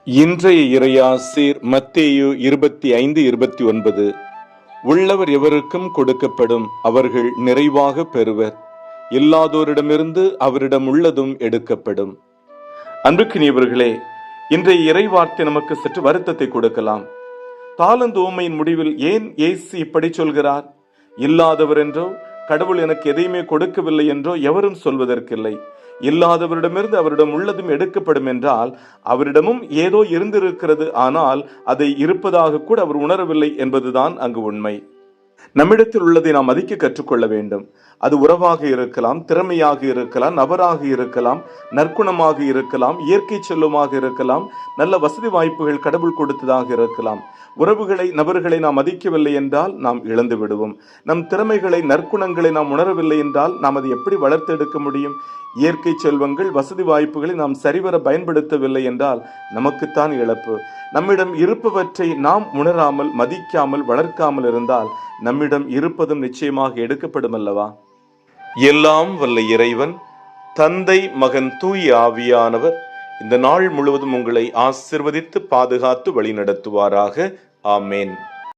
இன்றைய இறையாசிர் மத்தேயு 25:29. உள்ளவர் எவருக்கும் கொடுக்கப்படும், அவர்கள் நிறைவாக பெறுவர். இல்லாதோரிடமிருந்து அவரிடம் உள்ளதும் எடுக்கப்படும். அன்புக்கினியவர்களே, இன்றைய இறைவார்த்தை நமக்கு சற்று வருத்தத்தை கொடுக்கலாம். தாலந்து ஊமையின் முடிவில் ஏன் இயேசு இப்படி சொல்கிறார்? இல்லாதவர் என்றோ, கடவுள் எனக்கு எதையுமே கொடுக்கவில்லை என்றோ எவரும் சொல்வதற்கில்லை. இல்லாதவரிடமிருந்து அவரிடம் உள்ளதும் எடுக்கப்படும் என்றால் அவரிடமும் ஏதோ இருந்திருக்கிறது, ஆனால் அதை இருப்பதாக கூட அவர் உணரவில்லை என்பதுதான் அங்கு உண்மை. நம்மிடத்தில் உள்ளதை நாம் மதிக்க கற்றுக்கொள்ள வேண்டும். அது உறவாக இருக்கலாம், திறமையாக இருக்கலாம், நபராக இருக்கலாம், நற்குணமாக இருக்கலாம், இயற்கை செல்வமாக இருக்கலாம், நல்ல வசதி வாய்ப்புகள் கடவுள் கொடுத்ததாக இருக்கலாம். உறவுகளை, நபர்களை நாம் மதிக்கவில்லை என்றால் நாம் இழந்து விடுவோம். நம் திறமைகளை, நற்குணங்களை நாம் உணரவில்லை என்றால் நாம் அதை எப்படி வளர்த்தெடுக்க முடியும்? இயற்கை செல்வங்கள், வசதி வாய்ப்புகளை நாம் சரிவர பயன்படுத்தவில்லை என்றால் நமக்குத்தான் இழப்பு. நம்மிடம் இருப்பவற்றை நாம் உணராமல், மதிக்காமல், வளர்க்காமல் இருந்தால் நம்மிடம் இருப்பதும் நிச்சயமாக எடுக்கப்படும் அல்லவா? எல்லாம் வல்ல இறைவன், தந்தை, மகன், தூய ஆவியானவர் இந்த நாள் முழுவதும் உங்களை ஆசிர்வதித்து பாதுகாத்து வழி நடத்துவாராக. ஆமேன்.